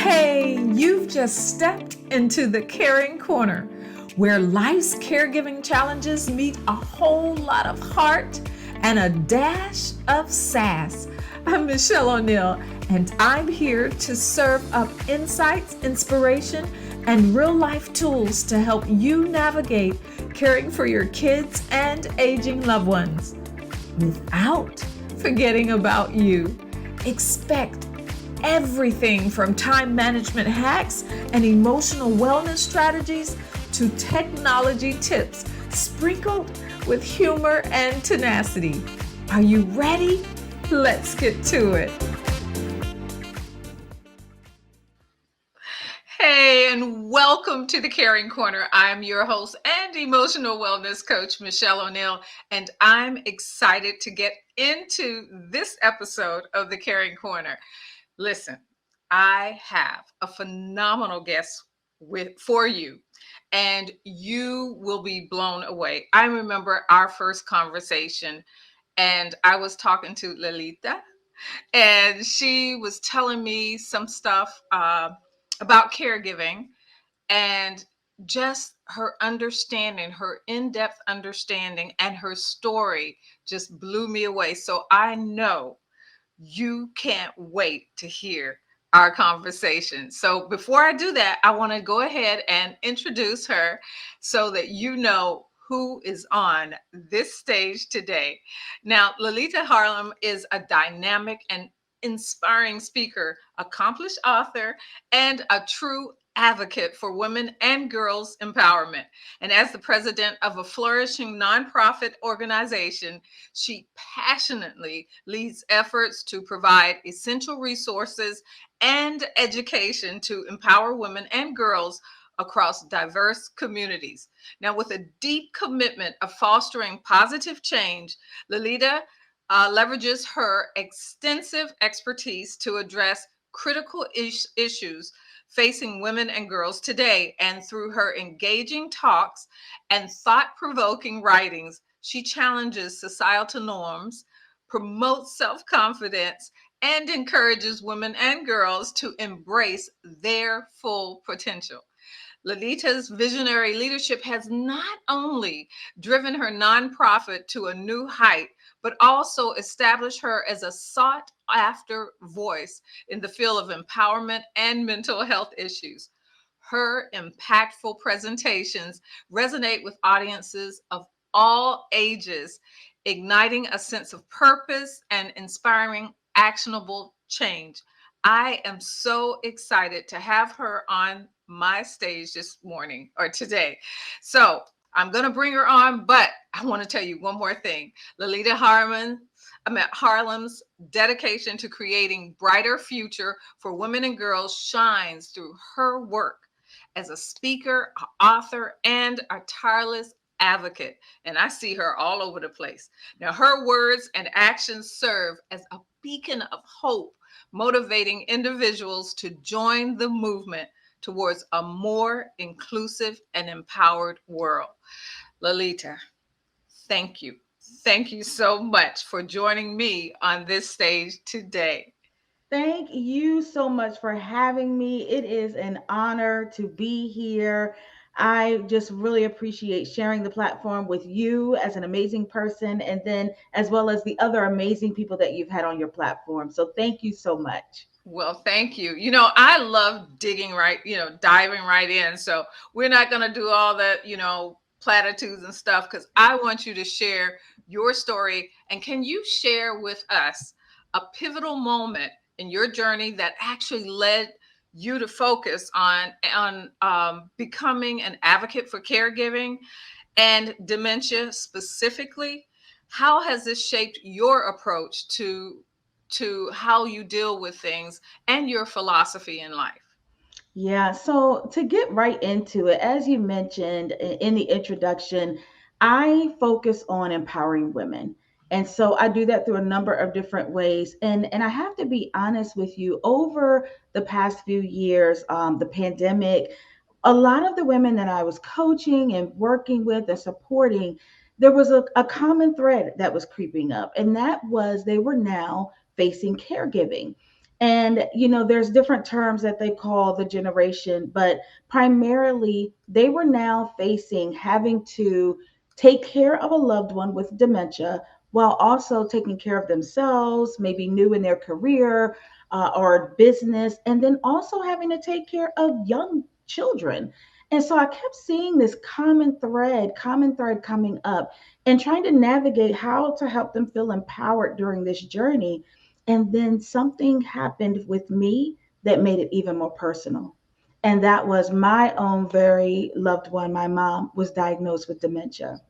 Hey, you've just stepped into the Caring Corner, where life's caregiving challenges meet a whole lot of heart and a dash of sass. I'm Mischelle O'Neal, and I'm here to serve up insights, inspiration, and real life tools to help you navigate caring for your kids and aging loved ones without forgetting about you. Expect everything from time management hacks and emotional wellness strategies to technology tips sprinkled with humor and tenacity. Are you ready? Let's get to it. Hey, and welcome to the Caring Corner. I'm your host and emotional wellness coach, Mischelle O'Neal, and I'm excited to get into this episode of the Caring Corner. Listen, I have a phenomenal guest for you, and you will be blown away. I remember our first conversation, and I was talking to Lalita, and she was telling me some stuff about caregiving and just her understanding, her in-depth understanding, and her story just blew me away. So I know you can't wait to hear our conversation. So before I do that, I want to go ahead and introduce her so that you know who is on this stage today. Now, Lalita Harlem is a dynamic and inspiring speaker, accomplished author, and a true advocate for women and girls empowerment. And as the president of a flourishing nonprofit organization, she passionately leads efforts to provide essential resources and education to empower women and girls across diverse communities. Now, with a deep commitment of fostering positive change, Lalita leverages her extensive expertise to address critical issues facing women and girls today. And through her engaging talks and thought provoking writings, she challenges societal norms, promotes self confidence, and encourages women and girls to embrace their full potential. Lalita's visionary leadership has not only driven her nonprofit to a new height, but also established her as a sought after voice in the field of empowerment and mental health issues. Her impactful presentations resonate with audiences of all ages, igniting a sense of purpose and inspiring actionable change. I am so excited to have her on my stage this morning or today. So I'm going to bring her on, but I want to tell you one more thing. Lalita Harlem's dedication to creating brighter future for women and girls shines through her work as a speaker, author, and a tireless advocate. And I see her all over the place. Now, her words and actions serve as a beacon of hope, motivating individuals to join the movement towards a more inclusive and empowered world. Lalita, thank you. Thank you so much for joining me on this stage today. Thank you so much for having me. It is an honor to be here. I just really appreciate sharing the platform with you as an amazing person, and then as well as the other amazing people that you've had on your platform. So, thank you so much. Well, thank you. I love digging right, diving right in. So we're not going to do all that, platitudes and stuff because I want you to share your story. And can you share with us a pivotal moment in your journey that actually led you to focus on becoming an advocate for caregiving and dementia specifically? How has this shaped your approach to how you deal with things and your philosophy in life? Yeah, so to get right into it, as you mentioned in the introduction, I focus on empowering women. And so I do that through a number of different ways. And I have to be honest with you, over the past few years, the pandemic, a lot of the women that I was coaching and working with and supporting, there was a common thread that was creeping up, and that was they were now facing caregiving. And, there's different terms that they call the generation, but primarily they were now facing having to take care of a loved one with dementia while also taking care of themselves, maybe new in their career or business, and then also having to take care of young children. And so I kept seeing this common thread coming up and trying to navigate how to help them feel empowered during this journey. And then something happened with me that made it even more personal. And that was my own very loved one. My mom was diagnosed with dementia.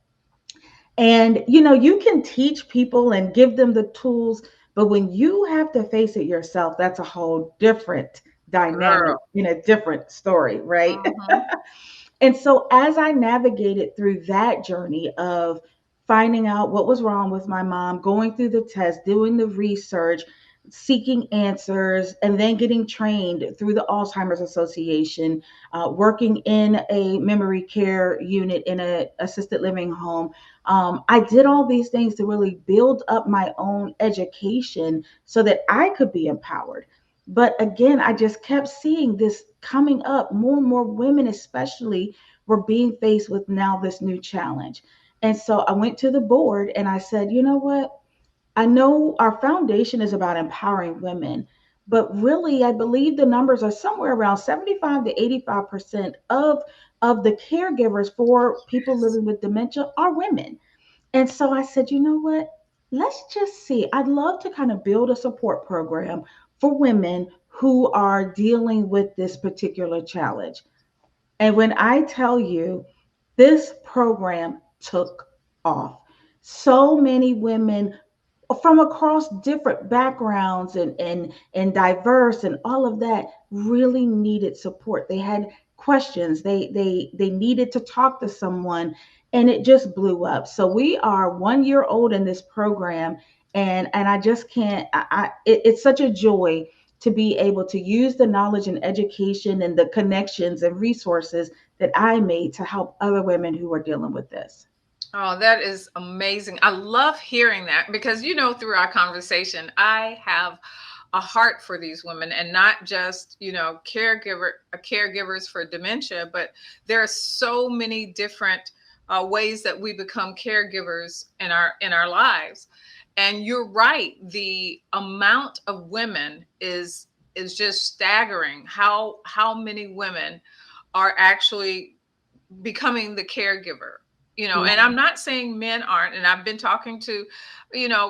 And you can teach people and give them the tools, but when you have to face it yourself, that's a whole different dynamic Girl. in a different story, right? Hmm. And so, as I navigated through that journey of finding out what was wrong with my mom, going through the test, doing the research, seeking answers, and then getting trained through the Alzheimer's Association, working in a memory care unit in a assisted living home, I did all these things to really build up my own education so that I could be empowered. But again, I just kept seeing this coming up. More and more women, especially, were being faced with now this new challenge. And so I went to the board and I said, you know what? I know our foundation is about empowering women, but really, I believe the numbers are somewhere around 75 to 85% of the caregivers for people living with dementia are women. And so I said, you know what? Let's just see. I'd love to kind of build a support program for women who are dealing with this particular challenge. And when I tell you, this program took off. So many women from across different backgrounds and diverse and all of that really needed support. They had questions. They needed to talk to someone, and it just blew up. So we are 1 year old in this program, and I just can't. It's such a joy to be able to use the knowledge and education and the connections and resources that I made to help other women who are dealing with this. Oh, that is amazing. I love hearing that because, through our conversation, I have a heart for these women and not just, caregivers for dementia, but there are so many different ways that we become caregivers in our lives. And you're right, the amount of women is just staggering. How many women are actually becoming the caregiver, and Yeah, I'm not saying men aren't, and I've been talking to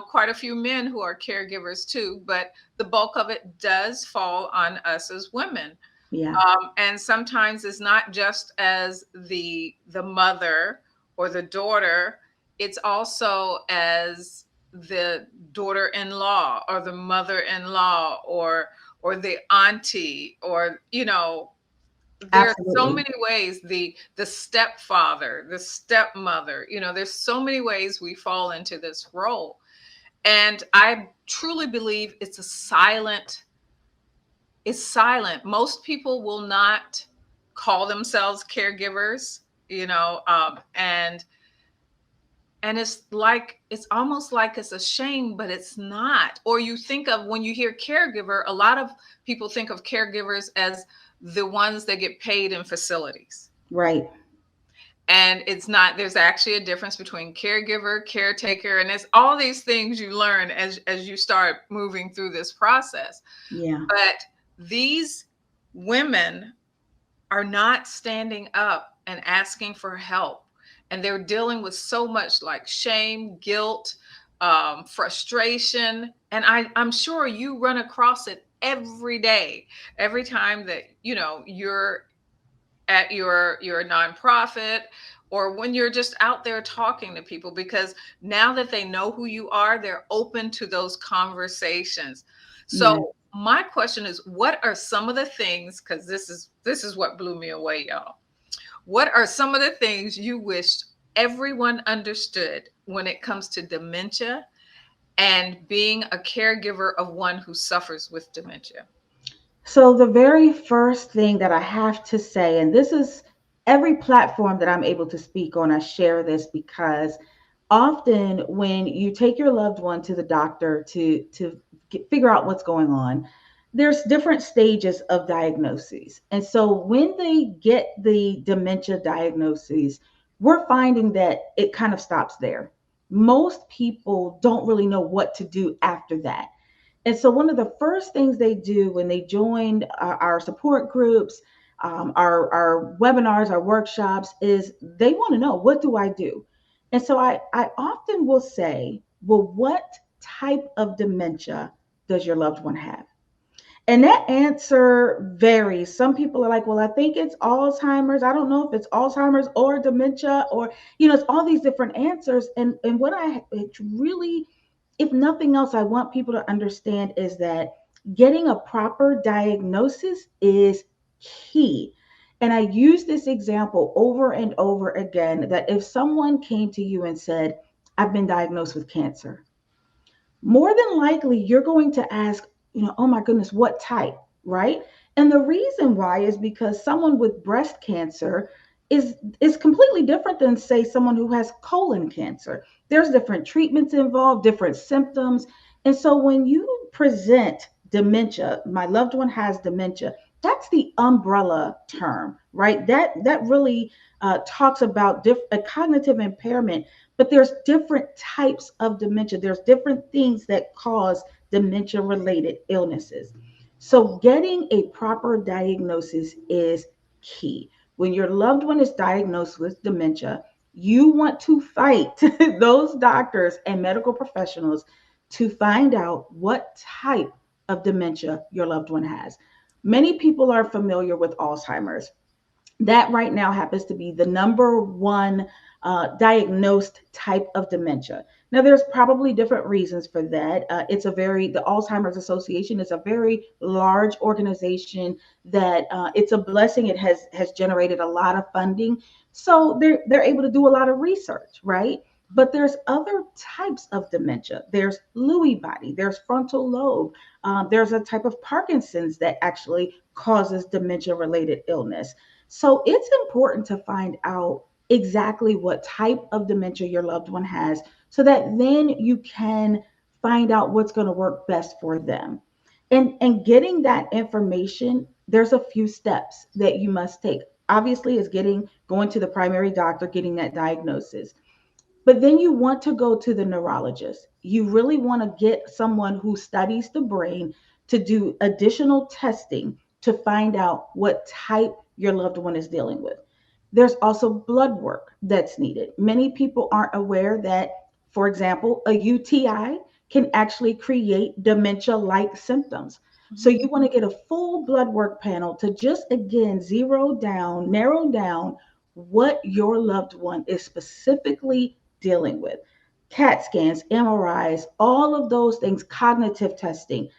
quite a few men who are caregivers too, but the bulk of it does fall on us as women. yeah, And sometimes it's not just as the mother or the daughter, it's also as the daughter-in-law or the mother-in-law or the auntie, or there are so absolutely. many ways, the stepfather, the stepmother, there's so many ways we fall into this role. And I truly believe it's silent. Most people will not call themselves caregivers, and it's almost like it's a shame, but it's not. Or you think of, when you hear caregiver, a lot of people think of caregivers as the ones that get paid in facilities. Right. And it's not. There's actually a difference between caregiver, caretaker, and it's all these things you learn as you start moving through this process. Yeah. But these women are not standing up and asking for help, and they're dealing with so much, like shame, guilt, frustration. And I'm sure you run across it every day, every time that you're at your nonprofit, or when you're just out there talking to people, because now that they know who you are, they're open to those conversations. Yeah. So my question is, what are some of the things, because this is what blew me away, y'all. What are some of the things you wished everyone understood when it comes to dementia and being a caregiver of one who suffers with dementia? So, the very first thing that I have to say, and this is every platform that I'm able to speak on, I share this because often when you take your loved one to the doctor to figure out what's going on, there's different stages of diagnoses. And so when they get the dementia diagnoses, we're finding that it kind of stops there. Most people don't really know what to do after that. And so, one of the first things they do when they join our support groups, our webinars, our workshops, is they want to know, what do I do? And so, I often will say, well, what type of dementia does your loved one have? And that answer varies. Some people are like, well, I think it's Alzheimer's. I don't know if it's Alzheimer's or dementia, or, it's all these different answers. And what it's really, if nothing else, I want people to understand is that getting a proper diagnosis is key. And I use this example over and over again, that if someone came to you and said, I've been diagnosed with cancer, more than likely you're going to ask, oh my goodness, what type, right? And the reason why is because someone with breast cancer is completely different than, say, someone who has colon cancer. There's different treatments involved, different symptoms. And so when you present dementia, my loved one has dementia, that's the umbrella term, right? That really talks about a cognitive impairment, but there's different types of dementia. There's different things that cause dementia related illnesses. So getting a proper diagnosis is key. When your loved one is diagnosed with dementia, you want to fight those doctors and medical professionals to find out what type of dementia your loved one has. Many people are familiar with Alzheimer's. That right now happens to be the number one diagnosed type of dementia. Now, there's probably different reasons for that. The Alzheimer's Association is a very large organization that it's a blessing. It has generated a lot of funding, so they're able to do a lot of research, right? But there's other types of dementia. There's Lewy body. There's frontal lobe. There's a type of Parkinson's that actually causes dementia-related illness. So it's important to find out exactly what type of dementia your loved one has, so that then you can find out what's going to work best for them. And getting that information, there's a few steps that you must take. Obviously, is going to the primary doctor, getting that diagnosis. But then you want to go to the neurologist. You really want to get someone who studies the brain to do additional testing to find out what type your loved one is dealing with. There's also blood work that's needed. Many people aren't aware that, for example, a UTI can actually create dementia like symptoms. So you want to get a full blood work panel to just again narrow down what your loved one is specifically dealing with. CAT scans, MRIs, all of those things, cognitive testing.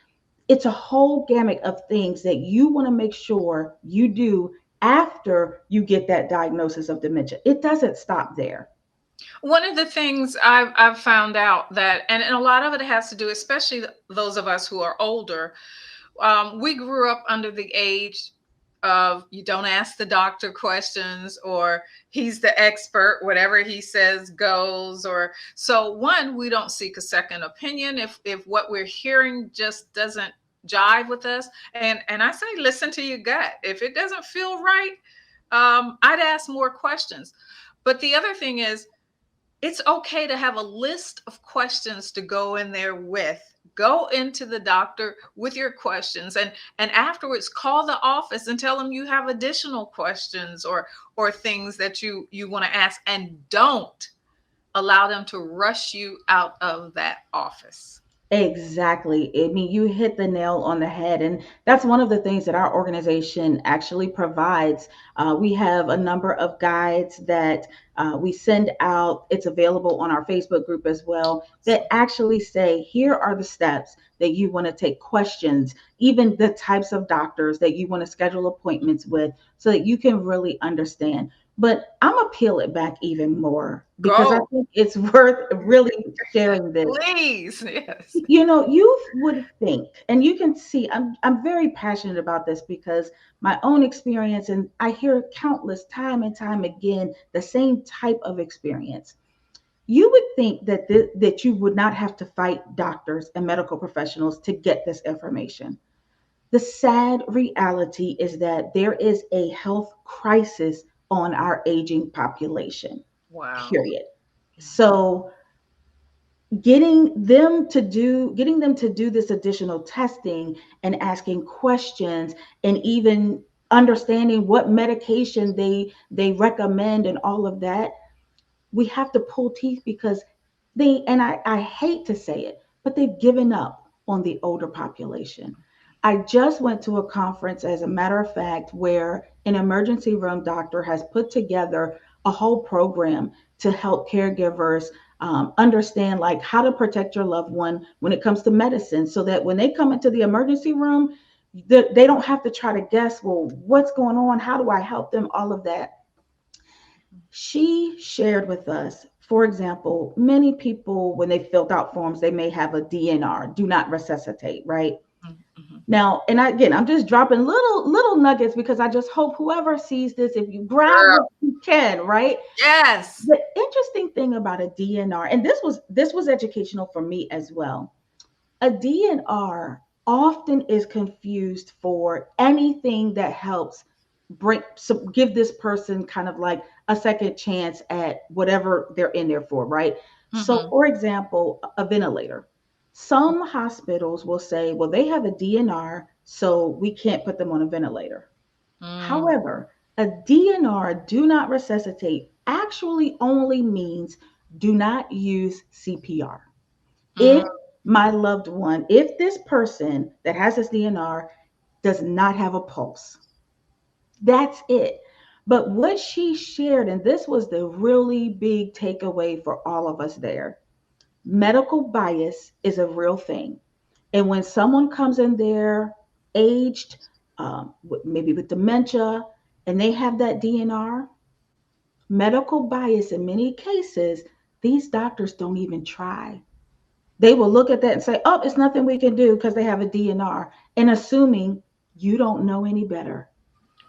It's a whole gamut of things that you want to make sure you do after you get that diagnosis of dementia. It doesn't stop there. One of the things I've found out that, and a lot of it has to do, especially those of us who are older, we grew up under the age of you don't ask the doctor questions, or he's the expert, whatever he says goes. Or so, one, we don't seek a second opinion if what we're hearing just doesn't jive with us. And I say, listen to your gut. If it doesn't feel right, I'd ask more questions. But the other thing is, it's okay to have a list of questions to go in there with. Go into the doctor with your questions, and afterwards call the office and tell them you have additional questions or things that you want to ask, and don't allow them to rush you out of that office. Exactly. I mean, you hit the nail on the head. And that's one of the things that our organization actually provides. We have a number of guides that we send out. It's available on our Facebook group as well, that actually say, here are the steps that you want to take, questions, even the types of doctors that you want to schedule appointments with, so that you can really understand. But I'm going to peel it back even more, because I Go, think it's worth really sharing this. please. Yes. You would think, and you can see, I'm very passionate about this because my own experience, and I hear countless time and time again the same type of experience. You would think that that you would not have to fight doctors and medical professionals to get this information. The sad reality is that there is a health crisis on our aging population, Wow. period. So getting them to do this additional testing and asking questions and even understanding what medication they recommend and all of that, we have to pull teeth because I hate to say it, but they've given up on the older population. I just went to a conference, as a matter of fact, where an emergency room doctor has put together a whole program to help caregivers understand like how to protect your loved one when it comes to medicine, so that when they come into the emergency room, they don't have to try to guess, well, what's going on? How do I help them? All of that. She shared with us, for example, many people, when they filled out forms, they may have a DNR, do not resuscitate, right? Mm-hmm. Now, and again, I'm just dropping little nuggets because I just hope whoever sees this, if you grab Girl. what you can, right? Yes. The interesting thing about a DNR, and this was educational for me as well. A DNR often is confused for anything that helps give this person kind of like a second chance at whatever they're in there for, right? So, Mm-hmm. for example, a ventilator. Some hospitals will say, well, they have a DNR, so we can't put them on a ventilator. Mm. However, a DNR, do not resuscitate, actually only means do not use CPR. Mm. If my loved one, if this person that has this DNR does not have a pulse, that's it. But what she shared, and this was the really big takeaway for all of us there, medical bias is a real thing. And when someone comes in there aged, maybe with dementia, and they have that DNR, medical bias in many cases, these doctors don't even try. They will look at that and say, oh, it's nothing we can do because they have a DNR, and assuming you don't know any better.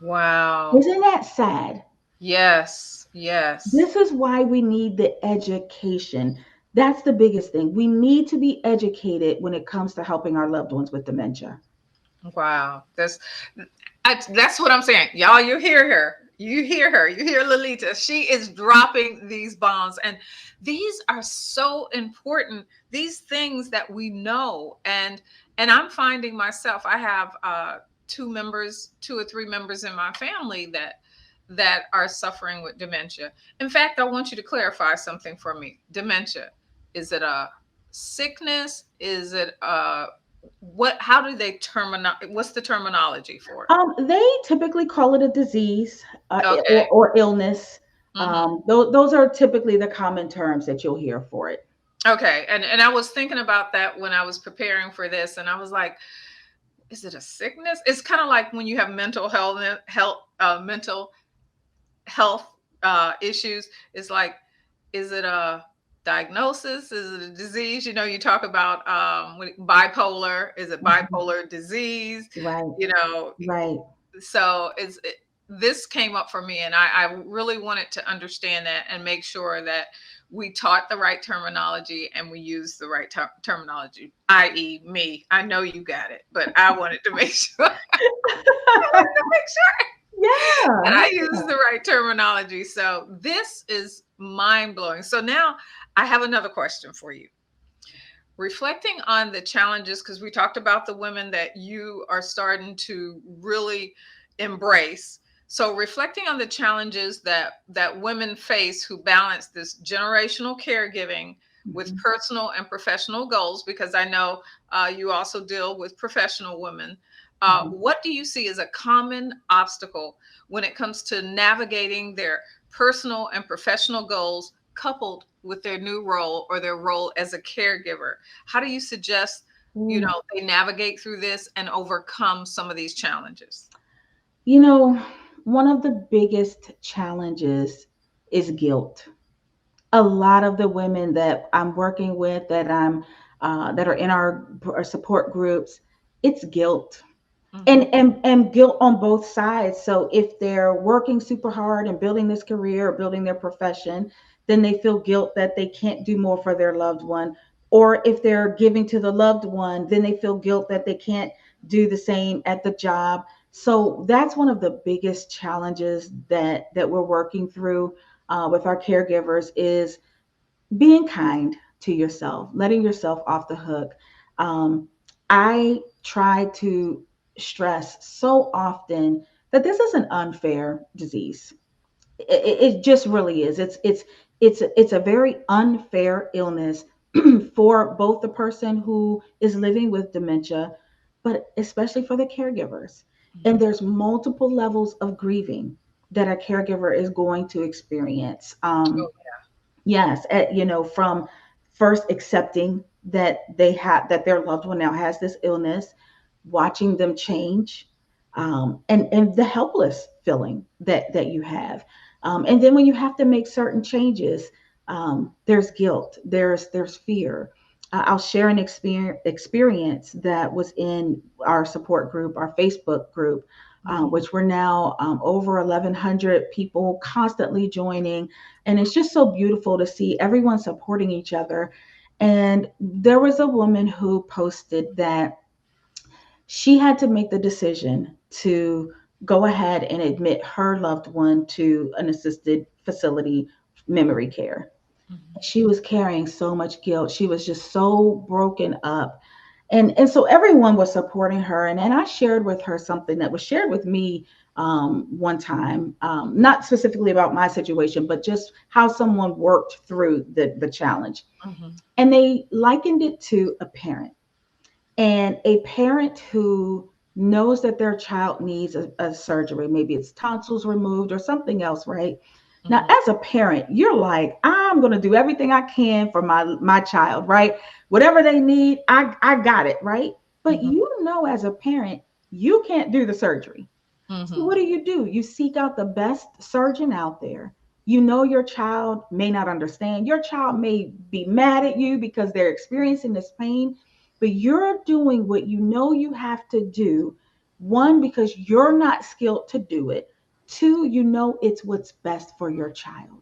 Wow. Isn't that sad? Yes. Yes. This is why we need the education. That's the biggest thing. We need to be educated when it comes to helping our loved ones with dementia. Wow. That's what I'm saying. Y'all, you hear her. You hear her. You hear Lilita. She is dropping these bombs. And these are so important. These things that we know. And I'm finding myself, I have two or three members in my family that are suffering with dementia. In fact, I want you to clarify something for me. Dementia. Is it a sickness? Is it what how do they what's the terminology for it? They typically call it a disease Okay. or illness. Hmm. Those are typically the common terms that you'll hear for it. Okay. And I was thinking about that when I was preparing for this, and I was like, is it a sickness? It's kind of like when you have mental health issues. It's like, is it a diagnosis? Is it a disease? You talk about bipolar. Is it Mhm. bipolar disease? Right, You know, right. so this came up for me, and I really wanted to understand that and make sure that we taught the right terminology and we use the right terminology, i.e. me. I know you got it, but I wanted to make sure that Yeah, I use the right terminology. So this is mind blowing. So now I have another question for you. Reflecting on the challenges, because we talked about the women that you are starting to really embrace. So reflecting on the challenges that women face who balance this generational caregiving with yeah. personal and professional goals, because I know you also deal with professional women. Mhm. What do you see as a common obstacle when it comes to navigating their personal and professional goals coupled with their new role or their role as a caregiver? How do you suggest, Ooh. they navigate through this and overcome some of these challenges? You know, one of the biggest challenges is guilt. A lot of the women that I'm working with, that are in our support groups, it's guilt. Mhm. And guilt on both sides. So if they're working super hard and building this career or building their profession, then they feel guilt that they can't do more for their loved one. Or if they're giving to the loved one, then they feel guilt that they can't do the same at the job. So that's one of the biggest challenges that we're working through with our caregivers is being kind to yourself, letting yourself off the hook. Um, I try to stress so often that this is an unfair disease. It just really is. It's a very unfair illness for both the person who is living with dementia, but especially for the caregivers. And there's multiple levels of grieving that a caregiver is going to experience. Oh, Yes, from first accepting that they have that their loved one now has this illness, watching them change, and the helpless feeling that you have, and then when you have to make certain changes, there's guilt, there's fear. I'll share an experience that was in our support group, our Facebook group, which we're now over 1,100 people constantly joining, and it's just so beautiful to see everyone supporting each other. And there was a woman who posted that she had to make the decision to go ahead and admit her loved one to an assisted facility memory care. She was carrying so much guilt. She was just so broken up. And so everyone was supporting her. And I shared with her something that was shared with me one time, not specifically about my situation, but just how someone worked through the challenge. mhm, And they likened it to a parent, and a parent who knows that their child needs a surgery, maybe it's tonsils removed or something else, right? Now, mhm, as a parent, you're like, I'm going to do everything I can for my child, right? Whatever they need, I got it, right? But mhm, you know, as a parent, you can't do the surgery. So mhm, what do? You seek out the best surgeon out there. You know your child may not understand. Your child may be mad at you because they're experiencing this pain, but you're doing what you know you have to do. One, because you're not skilled to do it. Two, you know it's what's best for your child.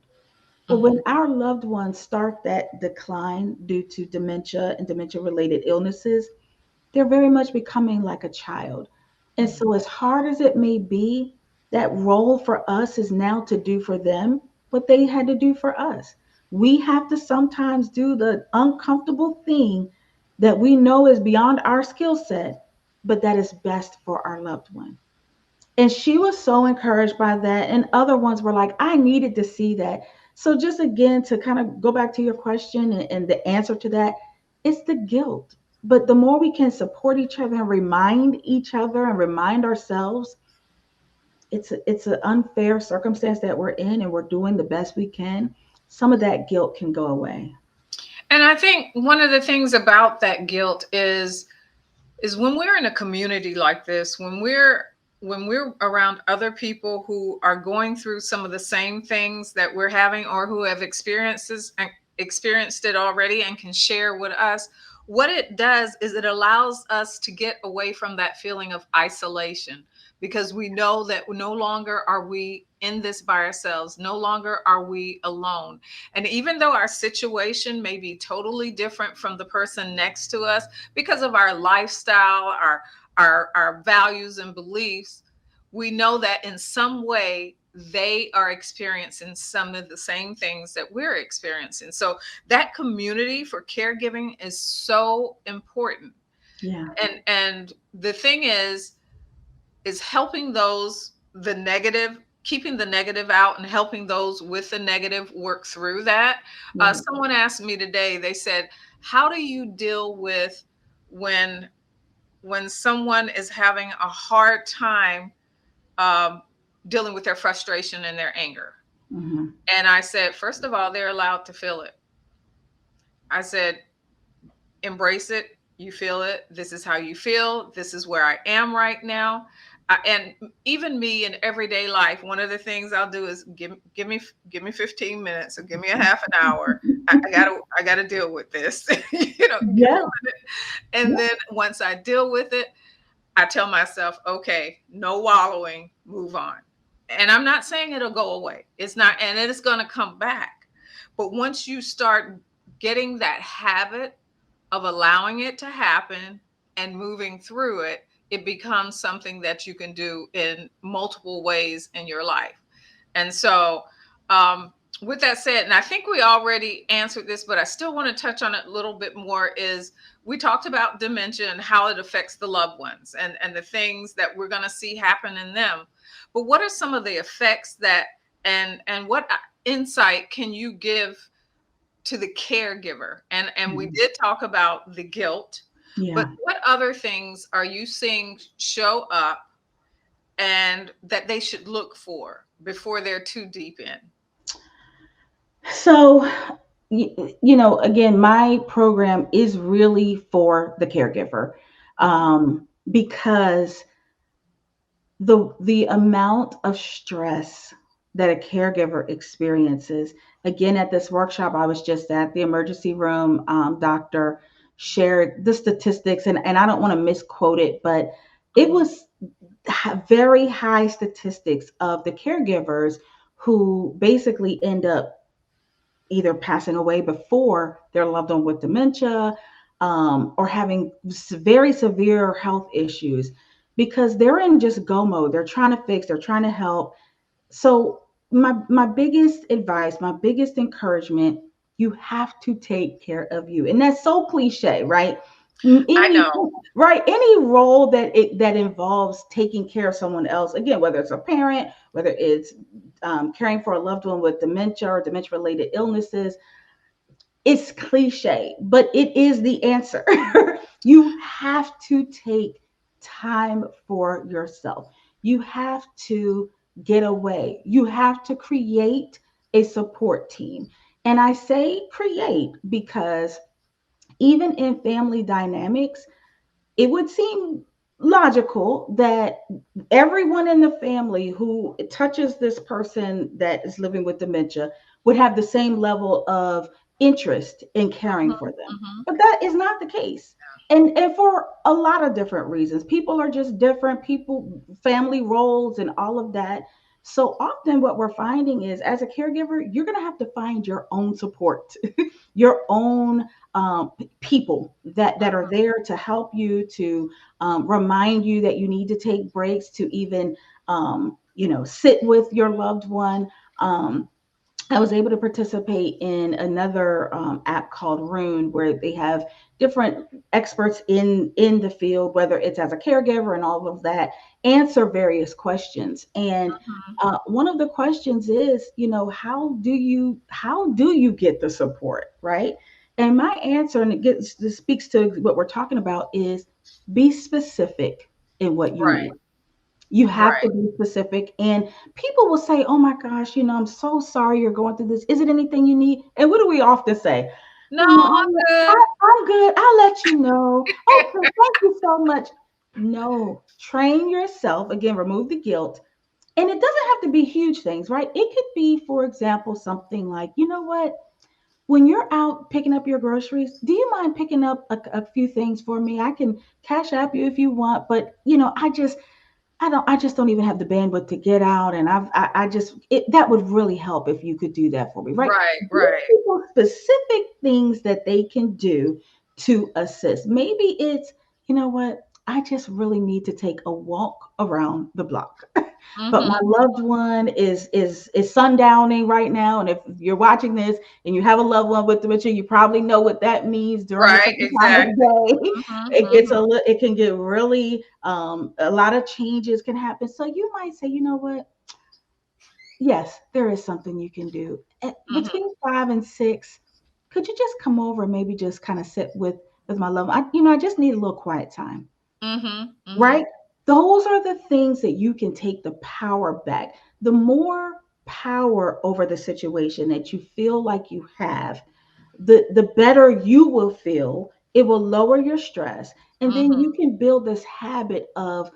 But mhm, when our loved ones start that decline due to dementia and dementia related illnesses, they're very much becoming like a child. And mhm, so, as hard as it may be, that role for us is now to do for them what they had to do for us. We have to sometimes do the uncomfortable thing that we know is beyond our skill set, but that is best for our loved one. And she was so encouraged by that. And other ones were like, I needed to see that. So, just again, to kind of go back to your question and the answer to that, it's the guilt. But the more we can support each other and remind each other and remind ourselves, it's an unfair circumstance that we're in and we're doing the best we can, some of that guilt can go away. and I think one of the things about that guilt is when we're in a community like this, when we're around other people who are going through some of the same things that we're having, or who have experienced it already and can share with us, what it does is it allows us to get away from that feeling of isolation, because we know that no longer are we in this by ourselves, no longer are we alone. And even though our situation may be totally different from the person next to us, because of our lifestyle, our values and beliefs, we know that in some way they are experiencing some of the same things that we're experiencing. So that community for caregiving is so important. Yeah. And the thing is helping those the negative, keeping the negative out and helping those with the negative work through that. Right. Someone asked me today, they said, how do you deal with when someone is having a hard time um, dealing with their frustration and their anger? Hmm. And I said, first of all, they're allowed to feel it. I said, embrace it. You feel it. This is how you feel. This is where I am right now. And even me in everyday life, one of the things I'll do is give me 15 minutes or give me a half an hour. I gotta deal with this. Give me Yeah. a minute. And then once I deal with it, I tell myself, okay, no wallowing, move on. And I'm not saying it'll go away. It's not, and it is going to come back. But once you start getting that habit of allowing it to happen and moving through it, it becomes something that you can do in multiple ways in your life. And so, um, with that said, and I think we already answered this, but I still want to touch on it a little bit more, is we talked about dementia and how it affects the loved ones and the things that we're going to see happen in them. But what are some of the effects that, and what insight can you give to the caregiver? And we Mhm. did talk about the guilt, but Yeah. what other things are you seeing show up and that they should look for before they're too deep in? So, again, my program is really for the caregiver, Mhm. because the amount of stress that a caregiver experiences. Again, at this workshop I was just at, the emergency room doctor shared the statistics, and I don't want to misquote it, but it Mhm. was very high statistics of the caregivers who basically end up either passing away before their loved one with dementia, or having very severe health issues because they're in just go mode. They're trying to fix, they're trying to help. So my biggest advice, my biggest encouragement, you have to take care of you. And that's so cliche, right? I Any know. right, any role that involves taking care of someone else, again, whether it's a parent, whether it's caring for a loved one with dementia or dementia related illnesses, it's cliche, but it is the answer. You have to take time for yourself. You have to get away. You have to create a support team. And I say create because even in family dynamics, it would seem logical that everyone in the family who touches this person that is living with dementia would have the same level of interest in caring Mhm, for them. mhm. But that is not the case. And for a lot of different reasons. People are just different, people, family roles, and all of that. So often, what we're finding is as a caregiver, you're going to have to find your own support, your own people that are there to help you, to remind you that you need to take breaks, to even sit with your loved one. I was able to participate in another app called Rune, where they have different experts in the field, whether it's as a caregiver and all of that, answer various questions. And Mhm. one of the questions is, how do you get the support, right? And my answer, and this speaks to what we're talking about, is be specific in what you Right, need. You have to right. be specific. And people will say, oh my gosh, I'm so sorry you're going through this. Is it anything you need? And what do we often say? No, Oh, no, I'm good. I'm good. I'll let you know. Okay, thank you so much. No, train yourself. Again, remove the guilt. And it doesn't have to be huge things, right? It could be, for example, something like, you know what? When you're out picking up your groceries, do you mind picking up a few things for me? I can cash app you if you want, but I just don't even have the bandwidth to get out, and that would really help if you could do that for me, right? Right, Give right. people specific things that they can do to assist. Maybe it's, you know what, I just really need to take a walk around the block. But my Mhm. loved one is sundowning right now, and if you're watching this and you have a loved one with dementia, you probably know what that means during a Right, certain time of exactly. day. Mhm, It mhm. it can get really a lot of changes can happen. So you might say, you know what? Yes, there is something you can do. Mhm, Between 5 and 6, could you just come over and maybe just kind of sit with my love? I just need a little quiet time, mhm, right? mhm. Those are the things that you can take the power back. The more power over the situation that you feel like you have, the better you will feel. It will lower your stress, and then Mhm. you can build this habit of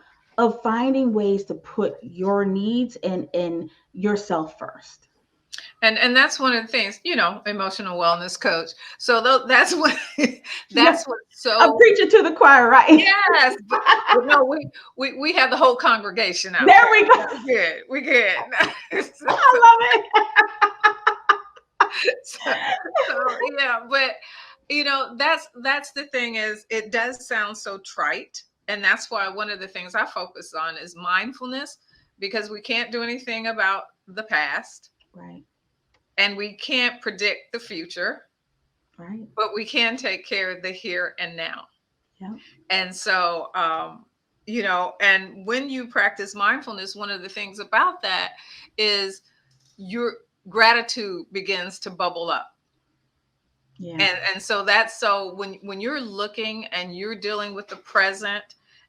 finding ways to put your needs and yourself first. And that's one of the things, emotional wellness coach. So that's what Yeah, that's what's I'm so. preaching to the choir, right? Yes, but no, we have the whole congregation out There there. we go. Yeah, we good. We good. so, so, I love so, yeah, but that's the thing, is it does sound so trite, And that's why one of the things I focus on is mindfulness, because we can't do anything about the past Right. and we can't predict the future, Right. but we can take care of the here and now. Yep. And so, and when you practice mindfulness, one of the things about that is your gratitude begins to bubble up. Yeah. And so that's, so when you're looking and you're dealing with the present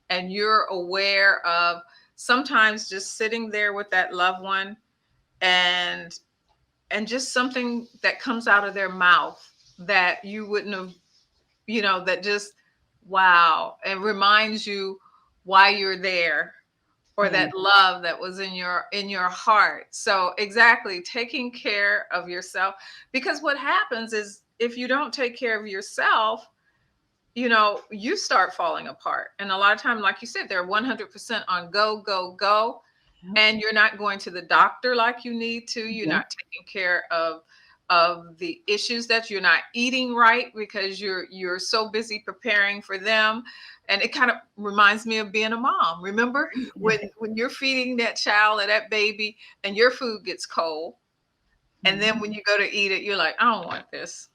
and you're aware of sometimes just sitting there with that loved one, and just something that comes out of their mouth that you wouldn't have, that just, wow, and reminds you why you're there, or Yeah. that love that was in your heart. So exactly, taking care of yourself, because what happens is if you don't take care of yourself, you start falling apart. And a lot of time, like you said, they're 100% on go, go, go, Yep. and you're not going to the doctor like you need to. You're Yep. not taking care of the issues, that you're not eating right because you're so busy preparing for them. And it kind of reminds me of being a mom. Remember Yeah. when you're feeding that child or that baby and your food gets cold, and then Mhm. when you go to eat it, you're like, I don't want this.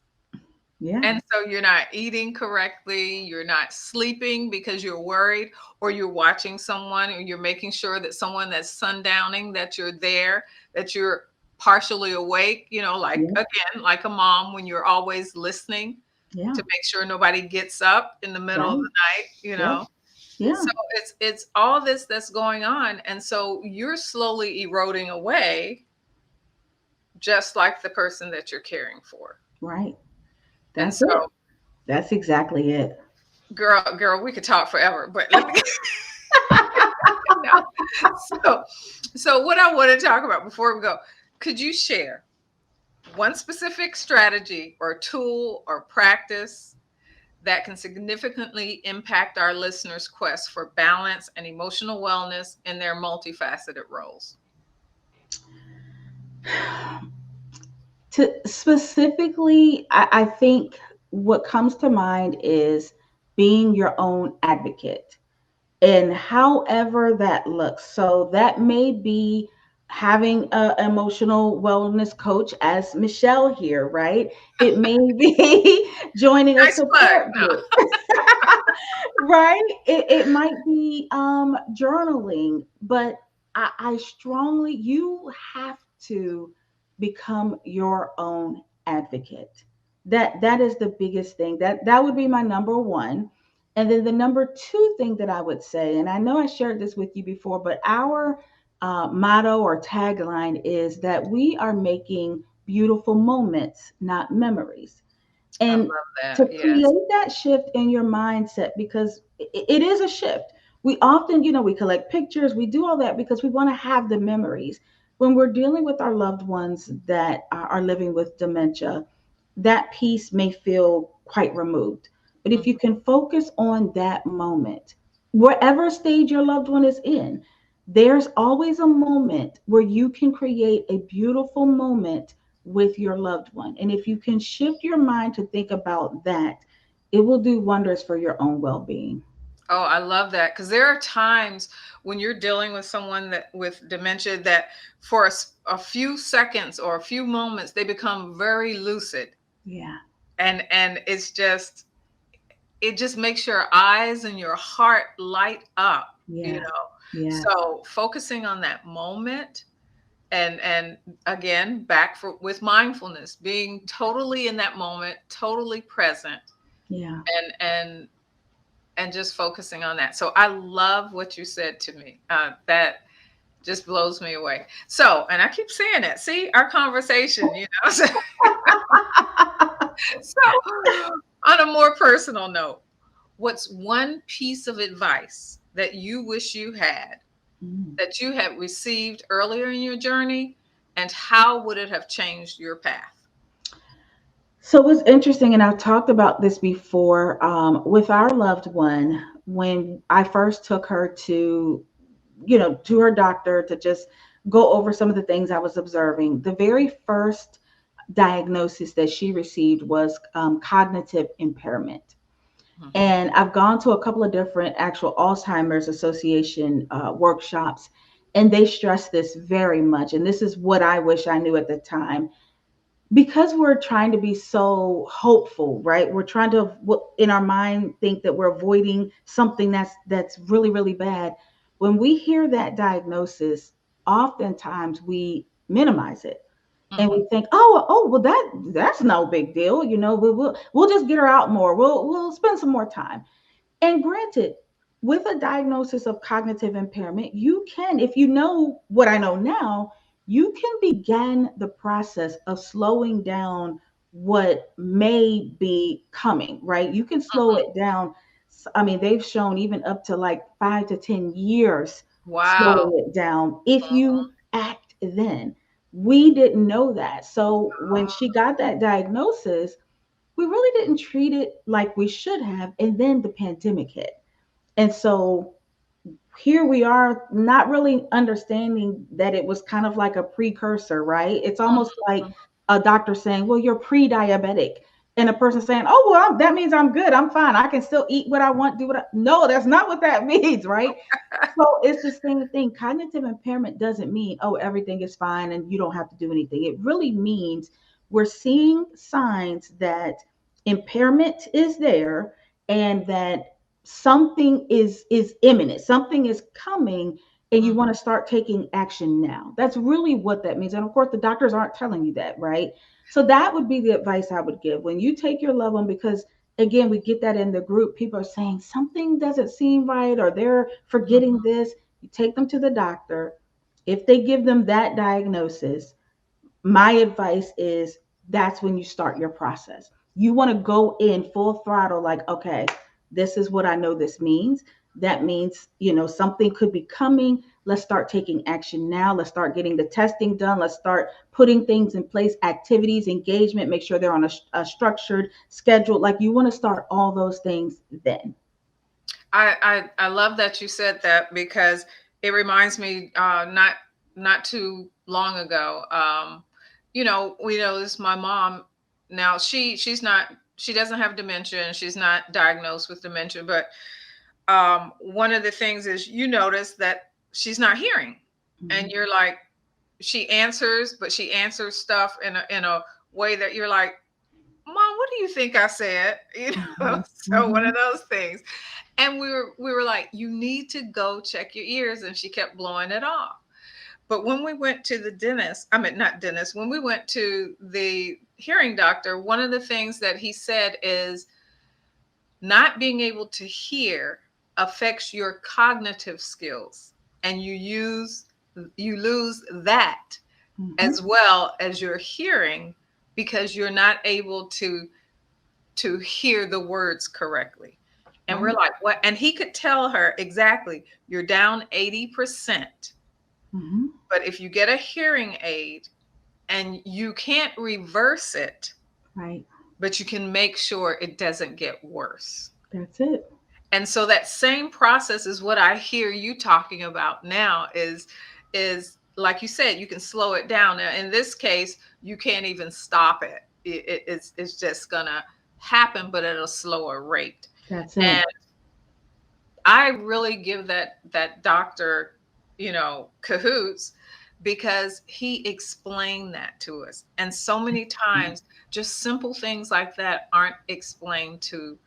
Yeah. And so you're not eating correctly, you're not sleeping because you're worried, or you're watching someone, or you're making sure that someone that's sundowning, that you're there, that you're partially awake, like Yep. again, like a mom, when you're always listening Yeah. to make sure nobody gets up in the middle of Right. the night, Yep. Yeah. So it's all this that's going on. And so you're slowly eroding away, just like the person that you're caring for. Right. And That's so, it. That's exactly it. girl, we could talk forever, but let me no. So, what I want to talk about before we go, could you share one specific strategy or tool or practice that can significantly impact our listeners' quest for balance and emotional wellness in their multifaceted roles? To specifically, I think what comes to mind is being your own advocate, and however that looks. So that may be having an emotional wellness coach, as Mischelle here, right? It may be joining a Nice plug. support No. group, right? It might be journaling, but I strongly, you have to become your own advocate. That is the biggest thing. That would be my number one. And then the number two thing that I would say, and I know I shared this with you before, but our motto or tagline is that we are making beautiful moments, not memories. I And love to that. Yes. create that shift in your mindset, because it is a shift. We often, we collect pictures, we do all that because we want to have the memories. When we're dealing with our loved ones that are living with dementia, that piece may feel quite removed. But if you Mhm. can focus on that moment, wherever stage your loved one is in, there's always a moment where you can create a beautiful moment with your loved one. And if you can shift your mind to think about that, it will do wonders for your own well being. Oh, I love that, because there are times when you're dealing with someone that with dementia, that for a few seconds or a few moments they become very lucid, Yeah, and it just makes your eyes and your heart light up, yeah, yeah, So focusing on that moment, and again, back for with mindfulness, being totally in that moment, totally present, yeah. and just focusing on that. So I love what you said to me. That just blows me away. So, and I keep saying that. See, our conversation, So, on a more personal note, what's one piece of advice that you wish you had, Mm. that you had received earlier in your journey, and how would it have changed your path? So it was interesting, and I've talked about this before with our loved one. When I first took her to her doctor to just go over some of the things I was observing, the very first diagnosis that she received was cognitive impairment. Mhm. And I've gone to a couple of different actual Alzheimer's Association workshops, and they stress this very much. And this is what I wish I knew at the time, because we're trying to be so hopeful, right? We're trying to in our mind think that we're avoiding something that's really really bad. When we hear that diagnosis, oftentimes we minimize it, and Mhm. we think, oh well, that's no big deal, we'll just get her out more, we'll spend some more time. And granted, with a diagnosis of cognitive impairment, you can, if you know what I know now, you can begin the process of slowing down what may be coming, right? You can slow Mhm. it down. I mean, they've shown even up to like 5 to 10 years Wow. slowing it down if Mhm. you act then. We didn't know that. So when she got that diagnosis, we really didn't treat it like we should have. And then the pandemic hit. And so here we are, not really understanding that it was kind of like a precursor, right? It's almost like Mhm. a doctor saying, well, you're pre diabetic. And a person saying, oh, well, that means I'm good. I'm fine. I can still eat what I want, do what I. No, that's not what that means, right? So it's the same thing. Cognitive impairment doesn't mean, oh, everything is fine and you don't have to do anything. It really means we're seeing signs that impairment is there, and that something is imminent, something is coming, and you Mhm. want to start taking action now. That's really what that means. And of course, the doctors aren't telling you that, right? So that would be the advice I would give when you take your loved one, because again, we get that in the group. People are saying something doesn't seem right, or they're forgetting Mhm. this. You take them to the doctor. If they give them that diagnosis, my advice is that's when you start your process. You want to go in full throttle, like, okay, this is what I know this means. That means, something could be coming. Let's start taking action now. Let's start getting the testing done. Let's start putting things in place, activities, engagement, make sure they're on a structured schedule. Like, you want to start all those things then. I love that you said that because it reminds me not too long ago. We know this. My mom now she's not, she doesn't have dementia and she's not diagnosed with dementia, but one of the things is you notice that she's not hearing, and Mhm. you're like, she answers, but she answers stuff in a way that you're like, Mom, what do you think I said? Mhm. So one of Mhm. those things. And we were like, you need to go check your ears. And she kept blowing it off. But when we went to the dentist, I mean, not dentist, when we went to the hearing doctor, one of the things that he said is not being able to hear affects your cognitive skills. And you lose that Mhm. as well as your hearing, because you're not able to hear the words correctly. And we're Right. like, what? And he could tell her exactly, you're down 80%. Mhm. But if you get a hearing aid and you can't reverse it, Right. but you can make sure it doesn't get worse. That's it. And so that same process is what I hear you talking about now is like you said, you can slow it down. Now, in this case, you can't even stop it. It's just gonna happen, but at a slower rate. That's And it. I really give that doctor, cahoots, because he explained that to us. And so many times, just simple things like that aren't explained to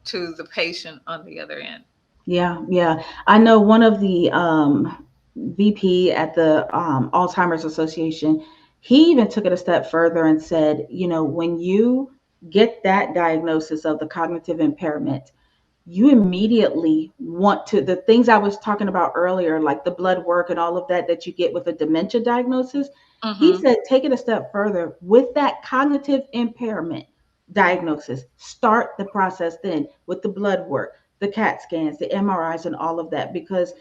the patient on the other end. Yeah, yeah. I know one of the VP at the Alzheimer's Association, he even took it a step further and said, when you get that diagnosis of the cognitive impairment, you immediately want to, the things I was talking about earlier, like the blood work and all of that you get with a dementia diagnosis. He Mhm. said, take it a step further with that cognitive impairment diagnosis. Start the process then with the blood work, the CAT scans, the MRIs, and all of that. Because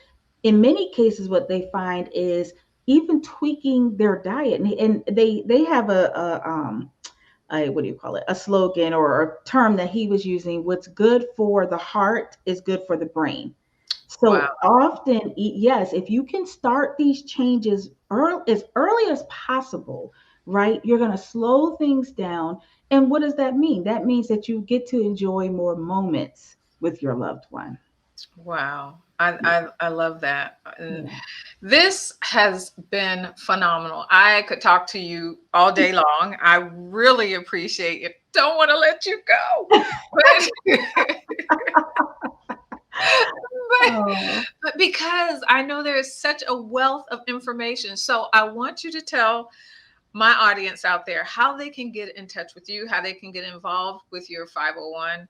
in many cases, what they find is even tweaking their diet, and they have a what do you call it, a slogan or a term that he was using: what's good for the heart is good for the brain. Wow. So often, yes, if you can start these changes as early as possible, right, you're going to slow things down. And what does that mean? That means that you get to enjoy more moments with your loved one. Wow. I love that. And Yeah. this has been phenomenal. I could talk to you all day long. I really appreciate it. Don't want to let you go. But but, Oh, but because I know there is such a wealth of information. So I want you to tell my audience out there how they can get in touch with you, how they can get involved with your 501,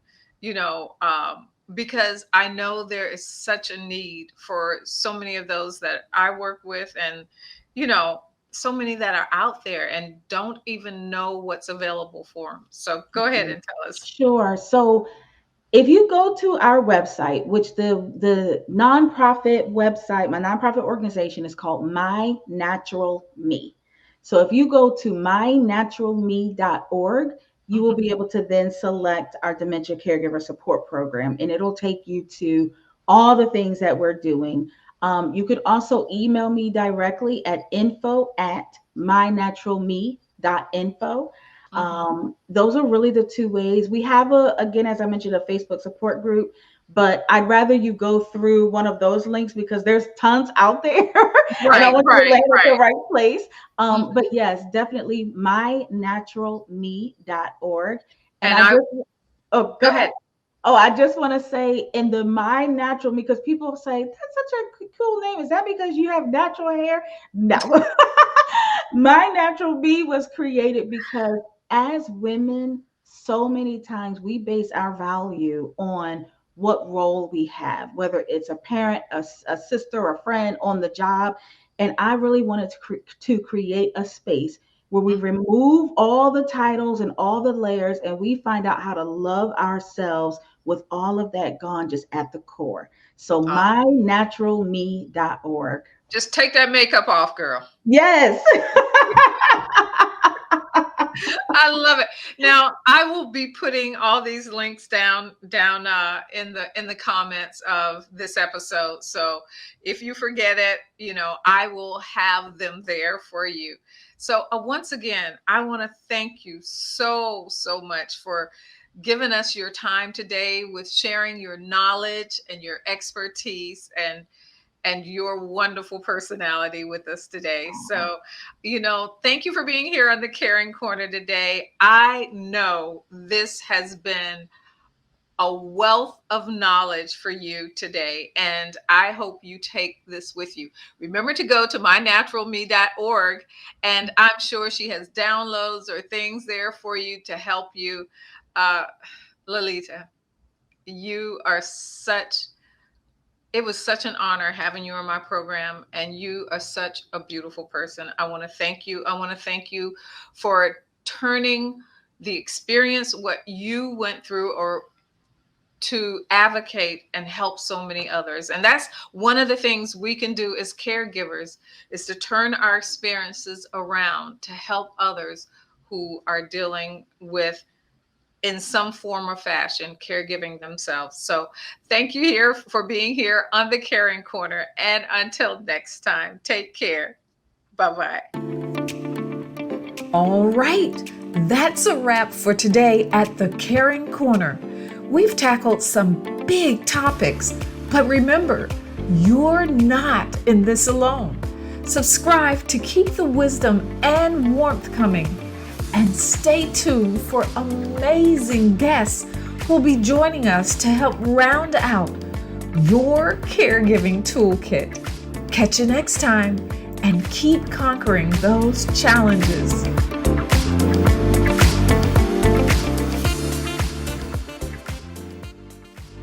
because I know there is such a need for so many of those that I work with, and, you know, so many that are out there and don't even know what's available for them. So go ahead mhm. and tell us. Sure. So if you go to our website, which the nonprofit website, my nonprofit organization is called My Natural Me. So if you go to mynaturalme.org, you will Mhm. be able to then select our dementia caregiver support program, and it'll take you to all the things that we're doing. You could also email me directly at info@mynaturalme.info. Mhm. Those are really the two ways. We have again, as I mentioned, a Facebook support group, but I'd rather you go through one of those links because there's tons out there, and I Right, want you to right, land at the right. right place. But Mhm. yes, definitely mynaturalme.org. And And I I just, oh, go go ahead. ahead. Oh, I just want to say in the My Natural Me, because people say that's such a cool name. Is that because you have natural hair? No. My Natural Me was created because as women, so many times we base our value on what role we have, whether it's a parent, a sister, a friend on the job. And I really wanted to create a space where we Mhm. remove all the titles and all the layers and we find out how to love ourselves with all of that gone just at the core. So mynaturalme.org. Just take that makeup off, girl. Yes. I love it. Now, I will be putting all these links down in the comments of this episode. So if you forget it, I will have them there for you. So once again, I want to thank you so much for giving us your time today with sharing your knowledge and your expertise and your wonderful personality with us today. So, thank you for being here on the Caring Corner today. I know this has been a wealth of knowledge for you today, and I hope you take this with you. Remember to go to mynaturalme.org, and I'm sure she has downloads or things there for you to help you. Uh, Lalita, you are such it was such an honor having you on my program, and you are such a beautiful person. I want to thank you. I want to thank you for turning the experience, what you went through, or to advocate and help so many others. And that's one of the things we can do as caregivers, is to turn our experiences around to help others who are dealing with, in some form or fashion, caregiving themselves. So thank you here for being here on the Caring Corner. And until next time, take care. Bye bye. All right. That's a wrap for today at the Caring Corner. We've tackled some big topics, but remember, you're not in this alone. Subscribe to keep the wisdom and warmth coming. And stay tuned for amazing guests who'll be joining us to help round out your caregiving toolkit. Catch you next time and keep conquering those challenges.